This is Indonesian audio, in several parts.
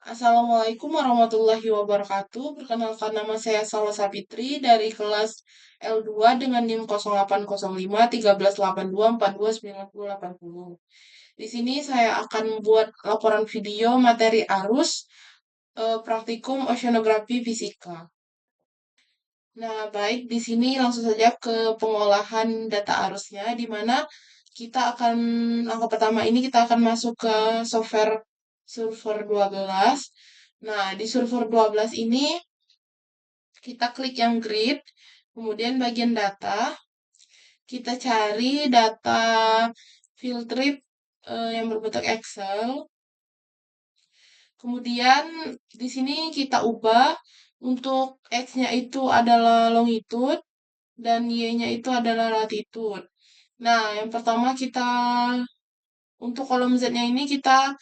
Assalamualaikum warahmatullahi wabarakatuh. Perkenalkan nama saya Salwa Sapitri dari kelas L2 dengan NIM 0805 1382 42 90. Di sini saya akan membuat laporan video materi arus praktikum oceanografi fisika. Nah, baik, di sini langsung saja ke pengolahan data arusnya, di mana kita akan, langkah pertama ini kita akan masuk ke software server 12. Nah, di server 12 ini kita klik yang grid, kemudian bagian data, kita cari data field trip yang berbentuk Excel. Kemudian di sini kita ubah untuk X-nya itu adalah longitude dan Y-nya itu adalah latitude. Nah, yang pertama kita untuk kolom Z-nya ini kita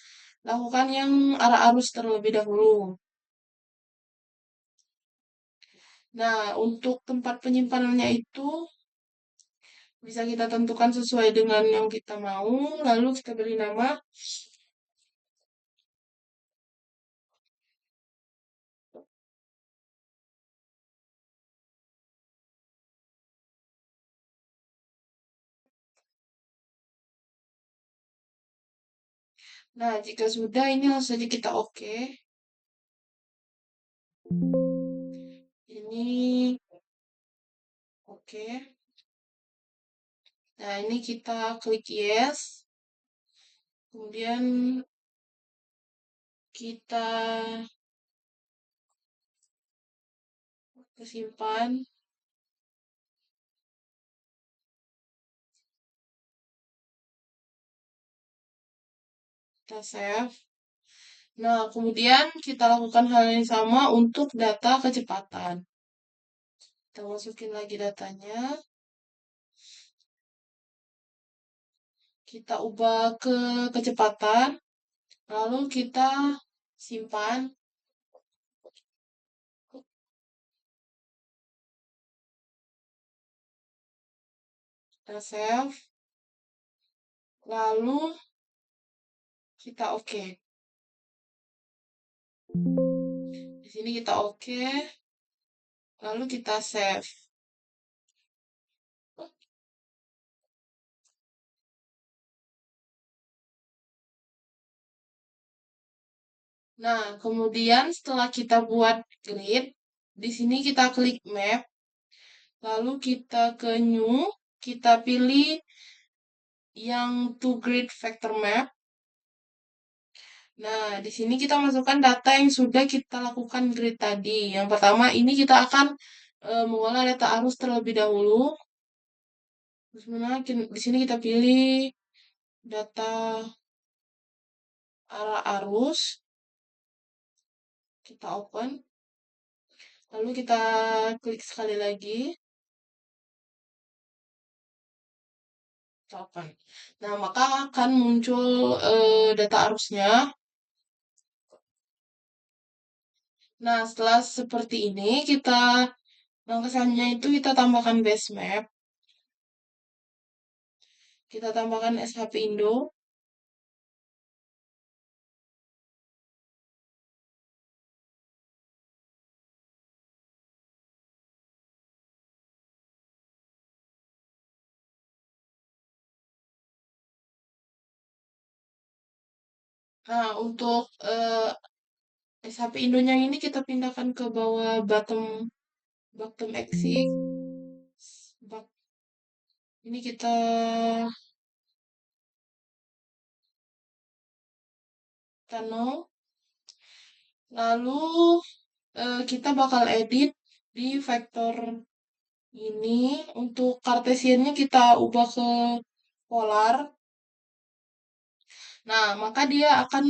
lakukan yang arah arus terlebih dahulu. Nah, untuk tempat penyimpanannya itu bisa kita tentukan sesuai dengan yang kita mau, lalu kita beri nama. Nah, jika sudah, ini langsung saja kita oke. Ini oke. Nah, ini kita klik yes. Kemudian kita simpan. Kita save. Nah, kemudian kita lakukan hal yang sama untuk data kecepatan. Kita masukin lagi datanya. Kita ubah ke kecepatan. Lalu kita simpan. Kita save. Lalu kita oke. Di sini kita oke. Lalu kita save. Nah, kemudian setelah kita buat grid, di sini kita klik map, lalu kita ke new, kita pilih yang to grid vector map. Nah, di sini kita masukkan data yang sudah kita lakukan grid tadi. Yang pertama, ini kita akan mengolah data arus terlebih dahulu. Terus di sini kita pilih data arah arus. Kita open. Lalu kita klik sekali lagi. Kita open. Nah, maka akan muncul data arusnya. Nah, setelah seperti ini, langkah selanjutnya itu kita tambahkan base map. Kita tambahkan SHP Indo. Nah, untuk SHP Indonya ini kita pindahkan ke bawah bottom bottom axis. Ini kita no. Lalu kita bakal edit di vektor ini. Untuk kartesiannya kita ubah ke polar. Nah, maka dia akan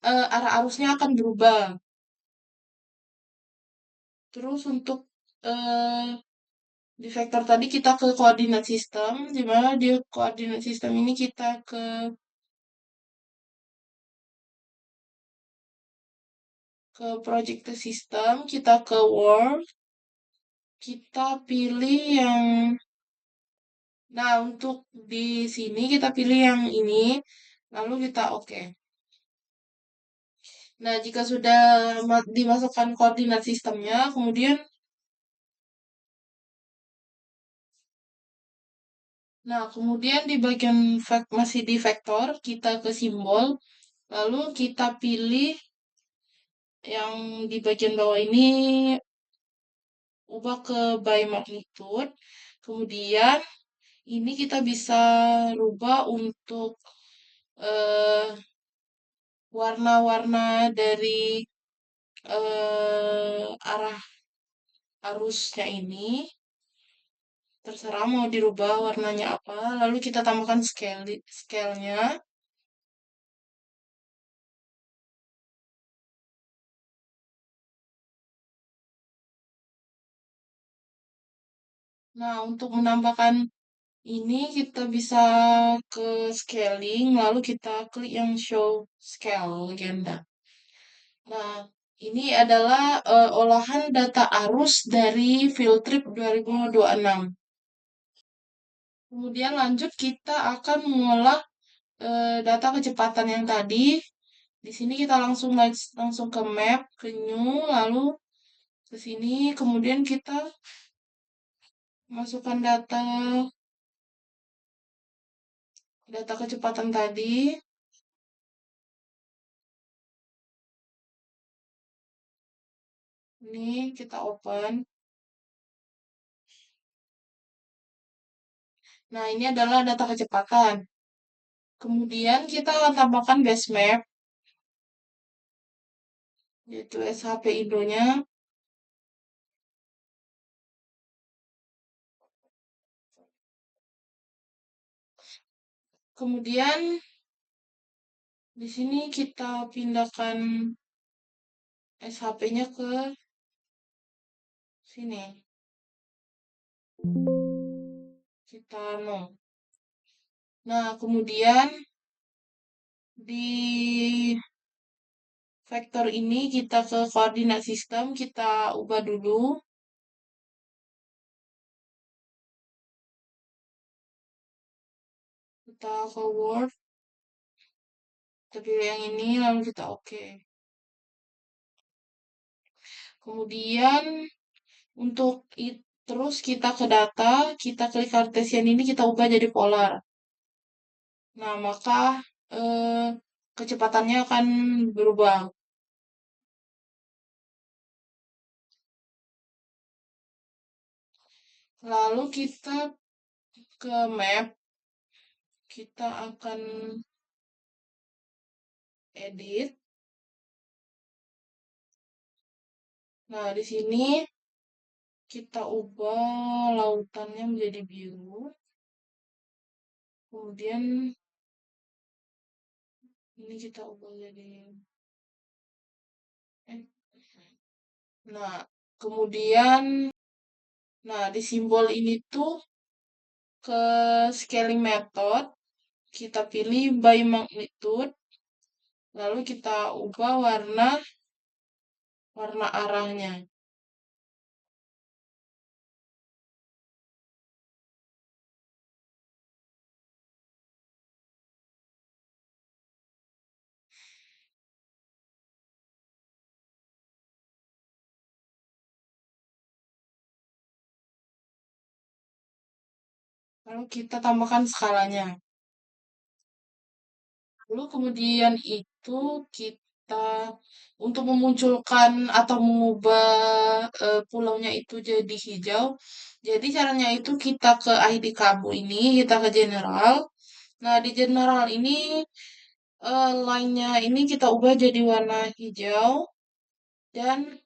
arah arusnya akan berubah. Terus untuk eh, di vektor tadi kita ke koordinat sistem, di mana di koordinat sistem ini kita ke project system, kita ke world, kita pilih yang, nah untuk di sini kita pilih yang ini, lalu kita oke. Nah, jika sudah dimasukkan koordinat sistemnya, kemudian di bagian masih di vektor, kita ke simbol, lalu kita pilih yang di bagian bawah ini, ubah ke by magnitude. Kemudian ini kita bisa rubah untuk eh, warna-warna dari arah arusnya ini. Terserah mau dirubah warnanya apa. Lalu kita tambahkan scale-nya. Nah, untuk menambahkan ini kita bisa ke scaling, lalu kita klik yang show scale legenda. Nah, ini adalah olahan data arus dari Field Trip 2026. Kemudian lanjut kita akan mengolah data kecepatan yang tadi. Di sini kita langsung ke map, ke new, lalu ke sini, kemudian kita masukkan data kecepatan tadi. Ini kita open. Nah, ini adalah data kecepatan. Kemudian kita akan tambahkan base map, yaitu SHP Indonya. Kemudian di sini kita pindahkan SHP-nya ke sini. Kita no. Nah, kemudian di vektor ini kita ke koordinat sistem, kita ubah dulu. Kita forward, kita pilih yang ini, lalu kita oke. Kemudian untuk terus kita ke data, kita klik Cartesian ini, kita ubah jadi polar. Nah, maka eh, kecepatannya akan berubah. Lalu kita ke map, kita akan edit. Nah, di sini kita ubah lautannya menjadi biru. Kemudian ini kita ubah jadi eh. Nah, kemudian di simbol ini tuh ke scaling method, kita pilih by magnitude, lalu kita ubah warna arahnya. Lalu kita tambahkan skalanya. Lalu kemudian itu kita untuk memunculkan atau mengubah pulaunya itu jadi hijau. Jadi caranya itu kita ke ID kamu ini, kita ke general. Nah, di general ini line-nya ini kita ubah jadi warna hijau dan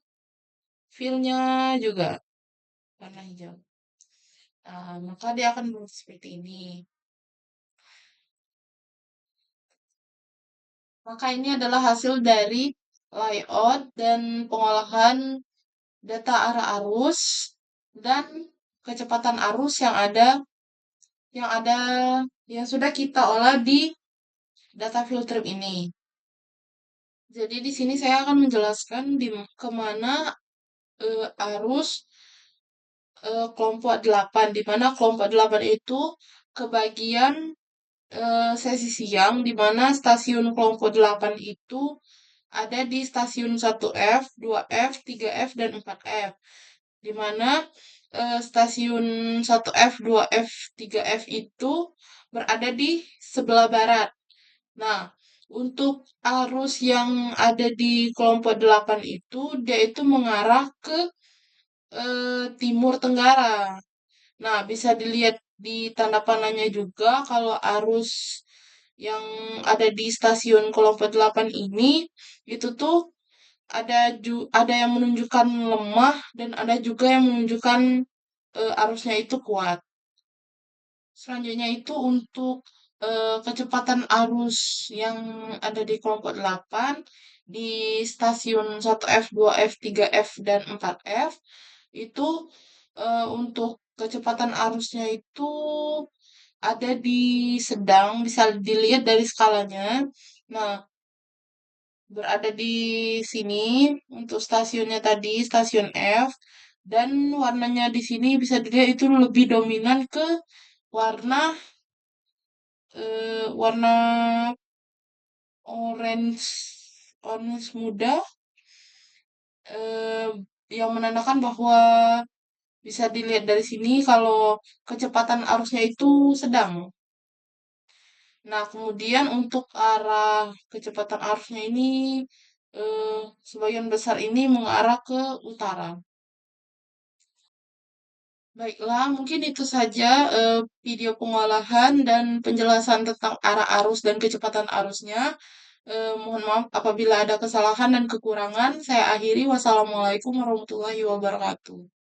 fill-nya juga warna hijau. Nah, maka dia akan seperti ini. Maka ini adalah hasil dari layout dan pengolahan data arah arus dan kecepatan arus yang ada yang sudah kita olah di data filter ini. Jadi di sini saya akan menjelaskan kemana arus kelompok 8, di mana kelompok 8 itu ke bagian sesi siang, di mana stasiun kelompok 8 itu ada di stasiun 1F, 2F, 3F, dan 4F. Di mana stasiun 1F, 2F, 3F itu berada di sebelah barat. Nah, untuk arus yang ada di kelompok 8 itu, dia itu mengarah ke timur tenggara. Nah, bisa dilihat di tanda panahnya juga kalau arus yang ada di stasiun kelompok 8 ini itu tuh ada yang menunjukkan lemah dan ada juga yang menunjukkan arusnya itu kuat. Selanjutnya itu untuk kecepatan arus yang ada di kelompok 8 di stasiun 1F, 2F, 3F, dan 4F itu untuk kecepatan arusnya itu ada di sedang, bisa dilihat dari skalanya. Nah, berada di sini untuk stasiunnya tadi, stasiun F, dan warnanya di sini bisa dilihat itu lebih dominan ke warna warna orange orange muda, eh, yang menandakan bahwa bisa dilihat dari sini kalau kecepatan arusnya itu sedang. Nah, kemudian untuk arah kecepatan arusnya ini eh, sebagian besar ini mengarah ke utara. Baiklah, mungkin itu saja video pengolahan dan penjelasan tentang arah arus dan kecepatan arusnya. Mohon maaf apabila ada kesalahan dan kekurangan. Saya akhiri. Wassalamualaikum warahmatullahi wabarakatuh.